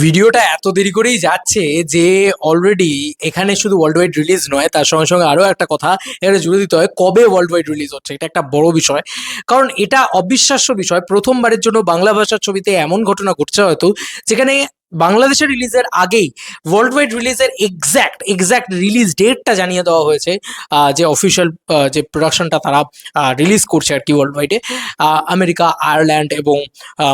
ভিডিওটা এত দেরি করেই যাচ্ছে যে অলরেডি এখানে শুধু ওয়ার্ল্ড ওয়াইড রিলিজ নয়, তার সঙ্গে সঙ্গে আরও একটা কথা এখানে জুড়ে দিতে হয়, কবে ওয়ার্ল্ড ওয়াইড রিলিজ হচ্ছে। এটা একটা বড় বিষয়, কারণ এটা অবিশ্বাস্য বিষয়। প্রথমবারের জন্য বাংলা ভাষার ছবিতে এমন ঘটনা ঘটছে হয়তো, যেখানে বাংলাদেশের রিলিজের আগেই ওয়ার্ল্ড ওয়াইড রিলিজের এক্স্যাক্ট রিলিজ ডেটটা জানিয়ে দেওয়া হয়েছে। যে অফিসিয়াল যে প্রোডাকশনটা তারা রিলিজ করছে আর কি ওয়ার্ল্ড ওয়াইডে, আমেরিকা, আয়ারল্যান্ড এবং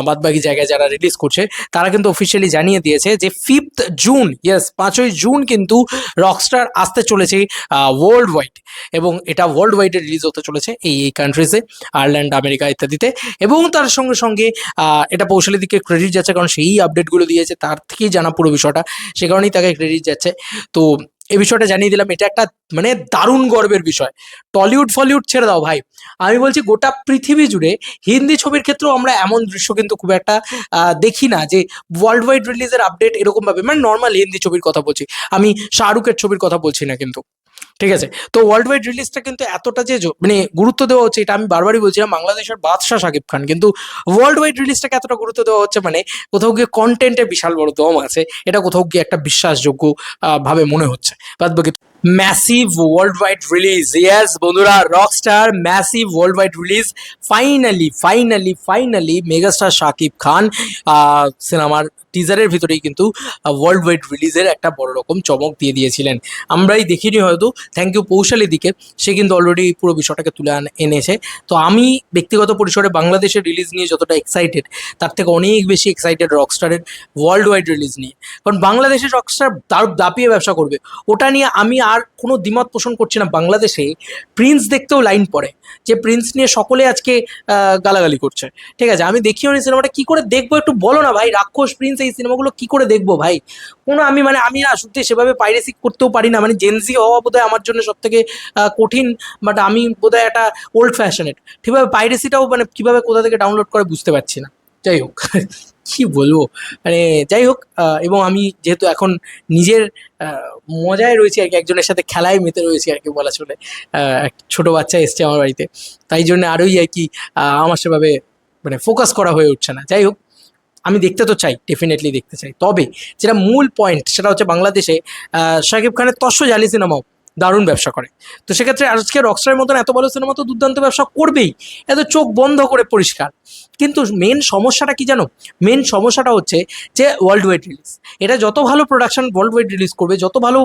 বাদবাকি জায়গায় যারা রিলিজ করছে তারা কিন্তু অফিসিয়ালি জানিয়ে দিয়েছে যে 5th জুন, ইয়েস 5ই জুন কিন্তু রকস্টার আসতে চলেছে ওয়ার্ল্ড ওয়াইড, এবং এটা ওয়ার্ল্ড ওয়াইডে রিলিজ হতে চলেছে এই কান্ট্রিজে, আয়ারল্যান্ড, আমেরিকা ইত্যাদিতে। এবং তার সঙ্গে সঙ্গে এটা পৌশালির দিকে ক্রেডিট যাচ্ছে, কারণ সেই আপডেটগুলো দিয়েছে, তার থেকেই জানা পুরো বিষয়টা, সে কারণেই তাকে ক্রেডিট যাচ্ছে। তো এই বিষয়টা জানিয়ে দিলাম। এটা একটা মানে দারুণ গর্বের বিষয়। টলিউড ফলিউড ছেড়ে দাও ভাই, আমি বলছি গোটা পৃথিবী জুড়ে হিন্দি ছবির ক্ষেত্রেও আমরা এমন দৃশ্য কিন্তু খুব একটা দেখি না, যে ওয়ার্ল্ড ওয়াইড রিলিজের আপডেট এরকমভাবে, মানে নর্মাল হিন্দি ছবির কথা বলছি আমি, শাহরুখের ছবির কথা বলছি না কিন্তু। ঠিক আছে, তো ওয়ার্ল্ড ওয়াইড রিলিজটা কিন্তু এতটা যে মানে গুরুত্ব দেওয়া হচ্ছে, এটা আমি বারবারই বলছিলাম, বাংলাদেশের বাদশাহ শাকিব খান, কিন্তু ওয়ার্ল্ড ওয়াইড রিলিজটাকে এতটা গুরুত্ব দেওয়া হচ্ছে, মানে কোথাও গিয়ে কন্টেন্টে বিশাল বড় দম আছে, এটা কোথাও গিয়ে একটা বিশ্বাসযোগ্য ভাবে মনে হচ্ছে। বাদ বাকি massive world wide release, yes বন্ধুরা, rockstar massive world wide release. Finally megastar Shakib Khan সিনেমার টিজারের ভিতরেই কিন্তু ওয়ার্ল্ড ওয়াইড রিলিজের একটা বড় রকম চমক দিয়ে দিয়েছিলেন। আমরাই দেখিনি হয়তো, থ্যাংক ইউ পৌশালির দিকে, সে কিন্তু অলরেডি পুরো বিষয়টাকে তুলে এনেছে। তো আমি ব্যক্তিগত পরিসরে বাংলাদেশের রিলিজ নিয়ে যতটা এক্সাইটেড, তার থেকে অনেক বেশি এক্সাইটেড রকস্টারের ওয়ার্ল্ড ওয়াইড রিলিজ নিয়ে, কারণ বাংলাদেশের রকস্টার দাপিয়ে ব্যবসা করবে, ওটা নিয়ে আমি আর কোনো দ্বিমত পোষণ করছি না। বাংলাদেশে প্রিন্স দেখতেও লাইন পড়ে, যে প্রিন্স নিয়ে সকলে আজকে গালাগালি করছে। ঠিক আছে, আমি দেখিও নি সিনেমাটা, কি করে দেখবো একটু বলো না ভাই। রাক্ষস, প্রিন্স, এই সিনেমাগুলো কি করে দেখবো ভাই? কোনো আমি না সত্যি সেভাবে পাইরেসি করতেও পারি না, মানে জেনজি হওয়া বোধহয় আমার জন্য সব থেকে কঠিন, বাট আমি বোধহয় একটা ওল্ড ফ্যাশনেট, ঠিকভাবে পাইরেসিটাও মানে কিভাবে কোথা থেকে ডাউনলোড করে বুঝতে পারছি না। যাই হোক কি বলবো, মানে যাই হোক। এবং আমি যেহেতু এখন নিজের মজায় রয়েছি আর কি, একজনের সাথে খেলায় মেতে রয়েছি আর কি বলা চলে। এক ছোট বাচ্চা এসছে আমার বাড়িতে, তাই জন্য আরোই আর কি আমার সেভাবে মানে ফোকাস করা হয়ে উঠছে না। যাই হোক, আমি দেখতে তো চাই, ডেফিনেটলি দেখতে চাই, তবে যেটা মূল পয়েন্ট সেটা হচ্ছে বাংলাদেশে শাকিব খানের তস্য জালি সিনেমাও দারুণ ব্যবসা করে। তো সেক্ষেত্রে আজকে রকস্টারের মতন এত বড় সিনেমা তো দুর্দান্ত ব্যবসা করবেই, এত চোখ বন্ধ করে পরিষ্কার। কিন্তু মেন সমস্যাটা কি জানো? মেন সমস্যাটা হচ্ছে যে ওয়ার্ল্ড ওয়াইড রিলিজ, এটা যত ভালো প্রোডাকশন ওয়ার্ল্ড ওয়াইড রিলিজ করবে, যত ভালো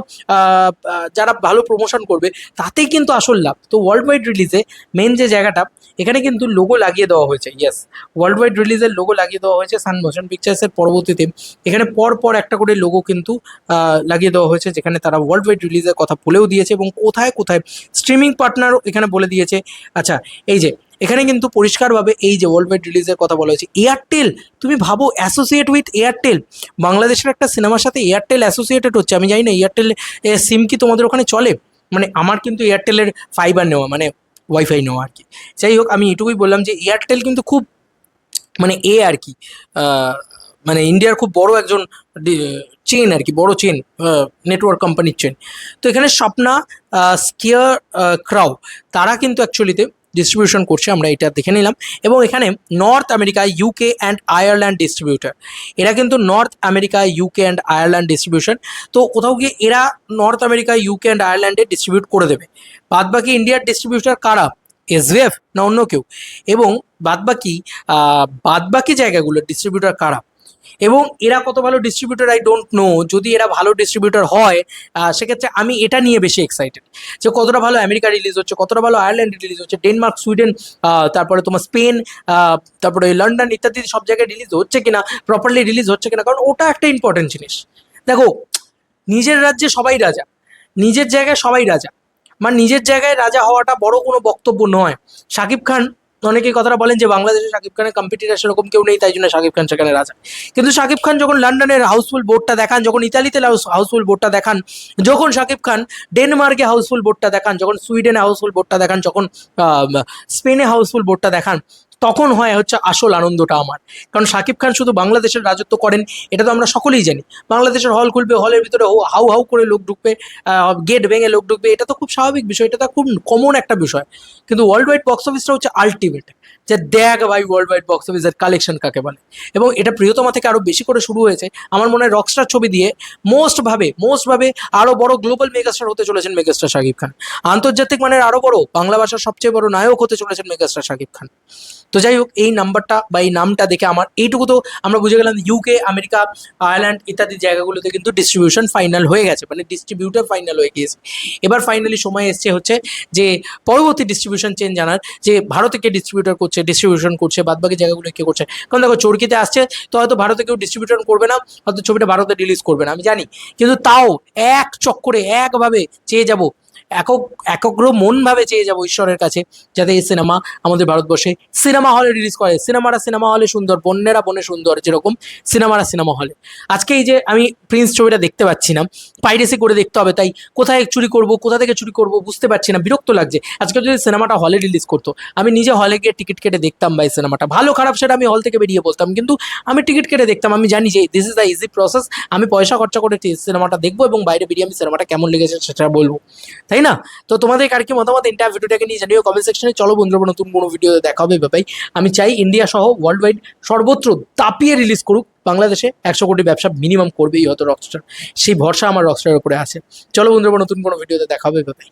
যারা ভালো প্রমোশন করবে, তাতেই কিন্তু আসল লাভ। তো ওয়ার্ল্ড ওয়াইড রিলিজে মেন যে জায়গাটা, এখানে কিন্তু লোগো লাগিয়ে দেওয়া হয়েছে, ইয়েস ওয়ার্ল্ড ওয়াইড রিলিজের লোগো লাগিয়ে দেওয়া হয়েছে সান মোশন পিকচার্সের পরবর্তীতে। এখানে পর একটা করে লোগো কিন্তু লাগিয়ে দেওয়া হয়েছে, যেখানে তারা ওয়ার্ল্ড ওয়াইড রিলিজের কথা বলেও দিয়েছে, এবং কোথায় কোথায় স্ট্রিমিং পার্টনারও এখানে বলে দিয়েছে। আচ্ছা, এই যে এখানে কিন্তু পরিষ্কারভাবে এই যে ওয়ার্ল্ড ওয়াইড রিলিজের কথা বলা হয়েছে, এয়ারটেল, তুমি ভাবো অ্যাসোসিয়েট উইথ এয়ারটেল, বাংলাদেশের একটা সিনেমার সাথে এয়ারটেল অ্যাসোসিয়েটেড হচ্ছে। আমি জানি না এয়ারটেল সিম কি তোমাদের ওখানে চলে, মানে আমার কিন্তু এয়ারটেলের ফাইবার নেওয়া, মানে ওয়াইফাই নেওয়া আর কি। যাই হোক, আমি এটুকুই বললাম যে এয়ারটেল কিন্তু খুব মানে আর কি মানে ইন্ডিয়ার খুব বড় একজন চেন আর কি, বড় চেন, নেটওয়ার্ক কোম্পানির চেন। তো এখানে স্বপ্না স্কেয়ার ক্রাউ, তারা কিন্তু অ্যাকচুয়ালিতে ডিস্ট্রিবিউশন করছে, আমরা এটা দেখে নিলাম। এবং এখানে north America, UK and Ireland distributor, এরা কিন্তু north America, UK and Ireland distribution. তো কোথাও গিয়ে এরা নর্থ আমেরিকা, ইউকে অ্যান্ড আয়ারল্যান্ডে ডিস্ট্রিবিউট করে দেবে। বাদবাকি ইন্ডিয়ার ডিস্ট্রিবিউটার কারা? এসভিএফ না অন্য কেউ? এবং বাদবাকি জায়গাগুলোর ডিস্ট্রিবিউটার কারা, এবং এরা কত ভালো ডিস্ট্রিবিউটার আই ডোন্ট নো। যদি এরা ভালো ডিস্ট্রিবিউটার হয়, সেক্ষেত্রে আমি এটা নিয়ে বেশি এক্সাইটেড, যে কতটা ভালো আমেরিকা রিলিজ হচ্ছে, কতটা ভালো আয়ারল্যান্ড রিলিজ হচ্ছে, ডেনমার্ক, সুইডেন, তারপরে তোমার স্পেন, তারপরে লন্ডন ইত্যাদি সব জায়গায় রিলিজ হচ্ছে কিনা, প্রপারলি রিলিজ হচ্ছে কিনা, কারণ ওটা একটা ইম্পর্টেন্ট জিনিস। দেখো, নিজের রাজ্যে সবাই রাজা, নিজের জায়গায় সবাই রাজা, মানে নিজের জায়গায় রাজা হওয়াটা বড় কোনো বক্তব্য নয়। শাকিব খান, অনেকেই কথাটা বলেন যে বাংলাদেশে শাকিব খানের কম্পিটিটার সেরকম কেউ নেই, তাই জন্য শাকিব খান সেখানে রাজা। কিন্তু শাকিব খান যখন লন্ডনের হাউসফুল বোর্ডটা দেখান, যখন ইতালিতে হাউসফুল বোর্ডটা দেখান, যখন শাকিব খান ডেনমার্কে হাউসফুল বোর্ডটা দেখান, যখন সুইডেনে হাউসফুল বোর্ডটা দেখান, যখন স্পেনে হাউসফুল বোর্ডটা দেখান, তখন হয় হচ্ছে আসল আনন্দটা আমার। কারণ শাকিব খান শুধু বাংলাদেশের রাজত্ব করেন, এটা তো আমরা সকলেই জানি। বাংলাদেশের হল খুলবে, হলের ভিতরে হাউ হাউ করে লোক ঢুকবে, গেট ভেঙে লোক ঢুকবে, এটা তো খুব স্বাভাবিক বিষয়, এটা তো খুব কমন একটা বিষয়। কিন্তু ওয়ার্ল্ড ওয়াইড বক্স অফিসটা হচ্ছে আলটিমেট। যে দেখ ভাই ওয়ার্ল্ড ওয়াইড বক্স অফিসের কালেকশন কাকে বলে। এবং এটা প্রিয়তমা থেকে আরও বেশি করে শুরু হয়েছে আমার মনে হয় রকস্টার ছবি দিয়ে। মোস্টভাবে আরও বড় গ্লোবাল মেগাস্টার হতে চলেছেন মেগাস্টার শাকিব খান। আন্তর্জাতিক মানের আরও বড় বাংলা ভাষার সবচেয়ে বড় নায়ক হতে চলেছেন মেগাস্টার শাকিব খান। তো যাই হোক, এই নাম্বারটা বা এই নামটা দেখে আমার এইটুকু তো আমরা বুঝে গেলাম ইউকে, আমেরিকা, আয়ারল্যান্ড ইত্যাদি জায়গাগুলোতে কিন্তু ডিস্ট্রিবিউশন ফাইনাল হয়ে গেছে, মানে ডিস্ট্রিবিউটার ফাইনাল হয়ে গিয়েছে। এবার ফাইনালি সময় এসছে হচ্ছে যে পরবর্তী ডিস্ট্রিবিউশন চেন জানার, যে ভারতে কে ডিস্ট্রিবিউটর করছে, ডিস্ট্রিবিউশন করছে, বাদবাকি জায়গাগুলো কে করছে। কারণ দেখো চরকিতে আসছে তো হয়তো ভারতে কেউ ডিস্ট্রিবিউশন করবে না, হয়তো ছবিটা ভারতে রিলিজ করবে না, আমি জানি। কিন্তু তাও এক চক্করে একভাবে চেয়ে যাব, একগ্র মনভাবে চেয়ে যাবো ঈশ্বরের কাছে যাতে এই সিনেমা আমাদের ভারতবর্ষে সিনেমা হলে রিলিজ করে। সিনেমাটা সিনেমা হলে সুন্দর, বন্যেরা বনে সুন্দর, যেরকম সিনেমাটা সিনেমা হলে। আজকে এই যে আমি প্রিন্স ছবিটা দেখতে পাচ্ছি না, পাইরেসি করে দেখতে হবে, তাই কোথায় চুরি করব, কোথা থেকে চুরি করব বুঝতে পারছি না, বিরক্ত লাগছে। আজকে যদি সিনেমাটা হলে রিলিজ করতো, আমি নিজে হলে গিয়ে টিকিট কেটে দেখতাম ভাই সিনেমাটা, ভালো খারাপ সেটা আমি হল থেকে বেরিয়ে বলতাম, কিন্তু আমি টিকিট কেটে দেখতাম। আমি জানি যে this is the easy process, আমি পয়সা খরচা করে সিনেমাটা দেখবো এবং বাইরে বেরিয়ে আমি সিনেমাটা কেমন লেগেছে সেটা বলবো, তাই না? তো তোমাদের আর কি মতামত এন্টায়ার ভিডিওটাকে নিয়ে জানিও কমেন্ট সেকশনে। চলো বন্ধুরা, নতুন কোনো ভিডিওতে দেখা হবে ভাই। আমি চাই ইন্ডিয়া সহ ওয়ার্ল্ড ওয়াইড সর্বত্র দাপিয়ে রিলিজ করুক। বাংলাদেশে 100 কোটি ব্যবসা মিনিমাম করবেই হয়তো রকস্টার, সেই ভরসা আমার রকস্টারের উপরে আছে। চলো বন্ধুরা, নতুন কোনো ভিডিওতে দেখা হবে ভাই।